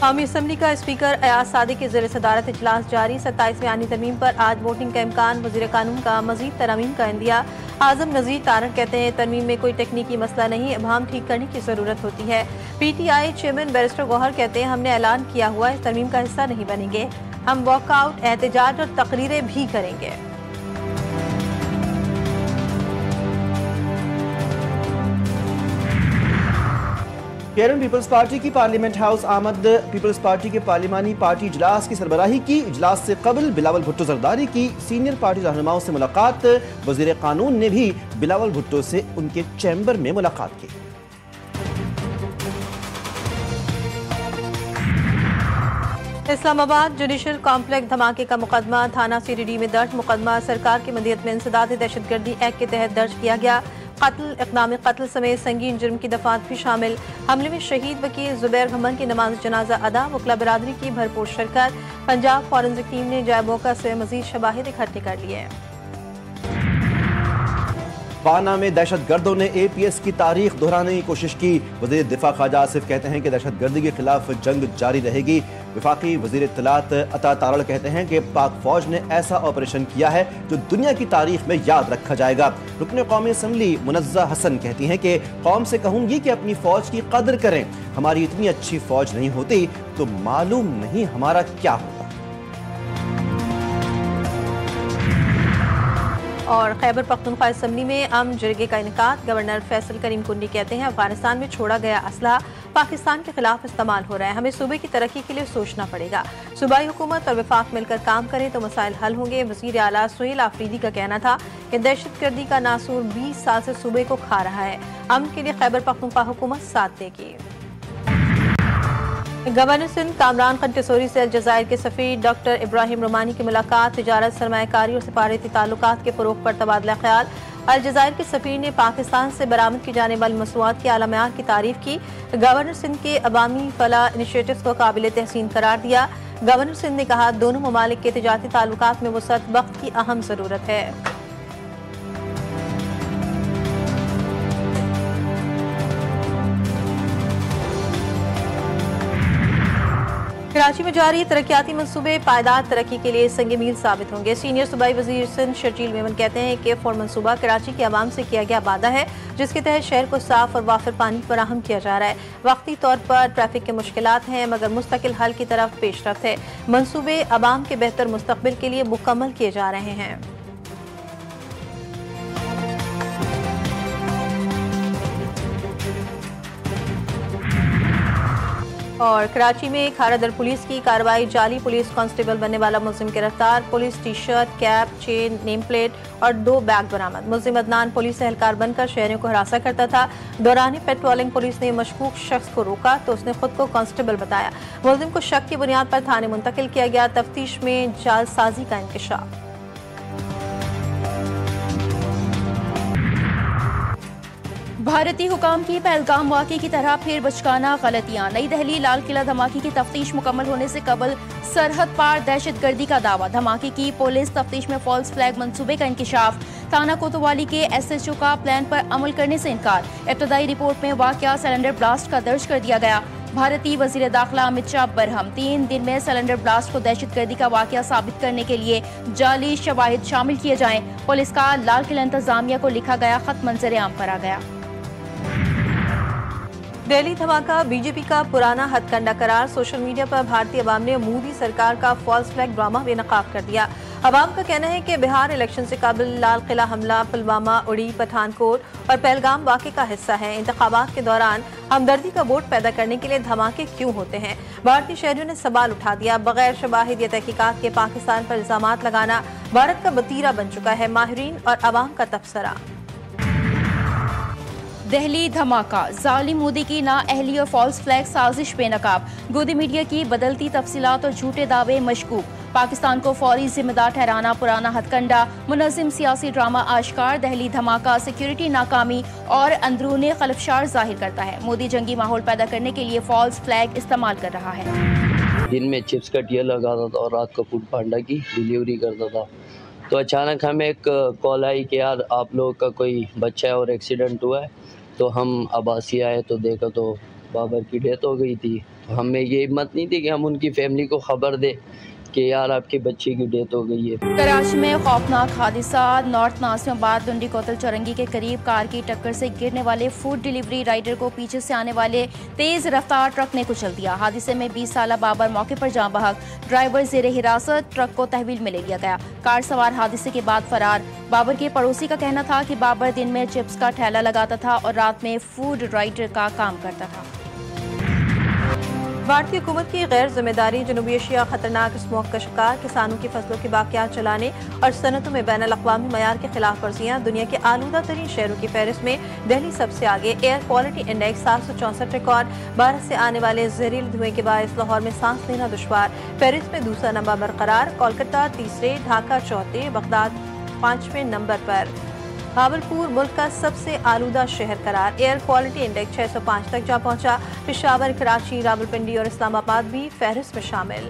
कौमी असम्बली का स्पीकर अयाज सादिक की ज़ेर सदारत इजलास जारी। 27वीं आईनी तरमीम पर आज वोटिंग का इम्कान। वज़ीर कानून का मज़ीद तरमीम का इंदिया। आज़म नज़ीर तारड़ कहते हैं तरमीम में कोई तकनीकी मसला नहीं, अभाम ठीक करने की ज़रूरत होती है। PTI चेयरमैन बैरिस्टर गौहर कहते हैं हमने ऐलान किया हुआ इस तरमीम का हिस्सा नहीं बनेंगे, हम वॉकआउट, एहतजाज और तकरीरें भी करेंगे। केरन पीपल्स पार्टी की पार्लियामेंट हाउस आमद। पीपल्स पार्टी के पार्लिमानी पार्टी इजलास की सरबराही की। इजलास से कबल बिलावल भुट्टो जरदारी की सीनियर पार्टी रहनुमाओं से मुलाकात। वजीर कानून ने भी बिलावल भुट्टो से उनके चैम्बर में मुलाकात की। इस्लामाबाद जुडिशल कॉम्प्लेक्स धमाके का मुकदमा। थाना CDD में दर्ज मुकदमा सरकार की मदीयत में इंसदाद दहशतगर्दी एक्ट के तहत दर्ज किया गया। कत्ल, इक़दाम कत्ल समेत संगीन जुर्म की दफात भी शामिल। हमले में शहीद वकील ज़ुबैर घमन की नमाज जनाजा अदा। वकला बिरादरी की भरपूर शिरकत। पंजाब फॉरेंसिक टीम ने जाए मौका से मजीद शवाहिद इकट्ठे कर लिए। पाना में दहशतगर्दों ने APS की तारीख दोहराने की कोशिश की। वज़ीर दिफा ख्वाजा आसिफ कहते हैं कि दहशतगर्दी के खिलाफ जंग जारी रहेगी। वफाकी वज़ीर इत्तलात अता तारड़ कहते हैं कि पाक फौज ने ऐसा ऑपरेशन किया है जो दुनिया की तारीख में याद रखा जाएगा। रुकन कौमी असम्बली मुनज़्ज़ा हसन कहती हैं कि कौम से कहूंगी कि अपनी फौज की कदर करें, हमारी इतनी अच्छी फौज नहीं होती तो मालूम नहीं हमारा क्या होता। और खैबर पख्तूनख्वा असम्बली में अमन जरगे का इनेकाद। गवर्नर फैसल करीम कुंडी कहते हैं अफगानिस्तान में छोड़ा गया असला पाकिस्तान के खिलाफ इस्तेमाल हो रहा है, हमें सूबे की तरक्की के लिए सोचना पड़ेगा। सूबाई हुकूमत और वफाक मिलकर काम करें तो मसाइल हल होंगे। वज़ीर आला सुहेल आफरीदी का कहना था कि दहशतगर्दी का नासूर 20 साल से सूबे को खा रहा है, अमन के लिए खैबर पख्तूनख्वा हुकूमत साथ देगी। गवर्नर सिंध कामरान खान टिसोरी से अलजायर के सफीर डॉक्टर इब्राहिम रोमानी की मुलाकात। तिजारत, सरमायाकारी और सिफारती ताल्लुकात के फ़रोग़ पर तबादला ख्याल। अलजायर के सफीर ने पाकिस्तान से बरामद की जाने वाली मसनूआत के आला मयार की तारीफ की। गवर्नर सिंध के अवामी फलाह इनिशिएटिव्स को काबिल तहसीन करार दिया। गवर्नर सिंध ने कहा दोनों ममालिक के तिजारती ताल्लुकात में वसअत वक्त की अहम ज़रूरत है। कराची में जारी तरक्याती मंसूबे पायदार तरक्की के लिए संग मील साबित होंगे। सीनियर सूबाई वजीर सिंध शर्जील मेमन कहते हैं कि फोर मंसूबा कराची के अवाम से किया गया वादा है, जिसके तहत शहर को साफ और वाफिर पानी फराहम किया जा रहा है। वक्ती तौर पर ट्रैफिक के मुश्किलात हैं मगर मुस्तकिल हल की तरफ पेशरफ्त है। मंसूबे अवाम के बेहतर मुस्तकबिल के लिए मुकम्मल किए जा रहे हैं। और कराची में खारादर पुलिस की कार्रवाई। जाली पुलिस कांस्टेबल बनने वाला मुलजिम गिरफ्तार। Police t-shirt, cap, chain, name plate और 2 बैग बरामद। मुलजिम अदनान पुलिस एहलकार बनकर शहरियों को हरासा करता था। दौरान पेट्रोलिंग पुलिस ने मशकूक शख्स को रोका तो उसने खुद को कांस्टेबल बताया। मुलजिम को शक की बुनियाद पर थाने मुंतकिल किया गया। तफ्तीश में जालसाजी का इंकशाफ। भारतीय हुकाम की पहलगाम वाक़े की तरह फिर बचकाना गलतियां। नई दिल्ली लाल किला धमाके की तफ्तीश मुकम्मल होने से कबल सरहद पार दहशतगर्दी का दावा। धमाके की पुलिस तफ्तीश में फॉल्स फ्लैग मंसूबे का इंकिशाफ। थाना कोतवाली के SHO का प्लान पर अमल करने से इनकार। इब्तदाई रिपोर्ट में वाक़या सिलेंडर ब्लास्ट का दर्ज कर दिया गया। भारतीय वज़ीर दाखिला अमित शाह बरहम। 3 दिन में सिलेंडर ब्लास्ट को दहशतगर्दी का वाक़या साबित करने के लिए जाली शवाहिद शामिल किए जाएं। पुलिस का लाल किला इंतजामिया को लिखा गया खत मंजर आम पर आ गया। दिल्ली धमाका BJP का पुराना हथकंडा करार। सोशल मीडिया पर भारतीय अवाम ने मोदी सरकार का फॉल्स फ्लैग ड्रामा बेनकाब कर दिया। अवाम का कहना है कि बिहार इलेक्शन से कबल लाल किला हमला, पुलवामा, उड़ी, पठानकोट और पहलगाम वाक़े का हिस्सा है। इंतखाबात के दौरान हमदर्दी का वोट पैदा करने के लिए धमाके क्यों होते हैं? भारतीय शहरियों ने सवाल उठा दिया। बगैर शवाहिद या तहकीकात के पाकिस्तान पर इल्जामात लगाना भारत का वतीरा बन चुका है। माहिरीन और अवाम का तबसरा। दिल्ली धमाका, जालिम मोदी की नाअहली और फॉल्स फ्लैग साजिश बेनकाब। गोदी मीडिया की बदलती तफसीलात और झूठे दावे मशकूक। पाकिस्तान को फौरी जिम्मेदार ठहराना पुराना हथकंडा। मुनज़्ज़िम सियासी ड्रामा आश्कार। दिल्ली धमाका सिक्योरिटी नाकामी और अंदरूनी खलफशार जाहिर करता है। मोदी जंगी माहौल पैदा करने के लिए फॉल्स फ्लैग इस्तेमाल कर रहा है। दिन में चिप्स का टियर लगाता था और रात को फूड पांडा की डिलीवरी करता था। तो अचानक हमें एक कॉल आई कि यार आप लोगों का कोई बच्चा है और एक्सीडेंट हुआ है। तो हम अब्बासी आए तो देखा तो बाबर की डेथ हो गई थी। तो हमें ये हिम्मत नहीं थी कि हम उनकी फैमिली को खबर दें कि यार आपके बच्चे की डेथ हो गई है। कराची में खौफनाक हादसा। नॉर्थ नासिमाबाद दुंडी कोतल चौरंगी के करीब कार की टक्कर से गिरने वाले फूड डिलीवरी राइडर को पीछे से आने वाले तेज रफ्तार ट्रक ने कुचल दिया। हादसे में 20 साला बाबर मौके पर जान बहक, ड्राइवर जेर हिरासत, ट्रक को तहवील में ले लिया गया। कार सवार हादसे के बाद फरार। बाबर के पड़ोसी का कहना था कि बाबर दिन में चिप्स का ठेला लगाता था और रात में फूड राइडर का काम करता था। भारतीय हुकूमत की गैर जिम्मेदारी, जनूबी एशिया खतरनाक स्मोक का शिकार, किसानों की फसलों के बाकियात चलाने और सनतों में बैन अल-अक़वामी मयार के खिलाफ वर्जियाँ। दुनिया के आलूदा तरीन शहरों की फहरिस्त में दिल्ली सबसे आगे। Air quality index 764 record. Bharat से आने वाले जहरीले धुएं के बायस लाहौर में सांस लेना दुश्वार। फहरिस्त में दूसरा नंबर बरकरार, कोलकाता तीसरे, ढाका चौथे, बगदाद 5वें नंबर पर। भावलपुर मुल्क का सबसे आलूदा शहर करार। एयर क्वालिटी इंडेक्स 605 तक जा पहुंचा। पेशावर, कराची, रावलपिंडी और इस्लामाबाद भी फहरिस्त में शामिल।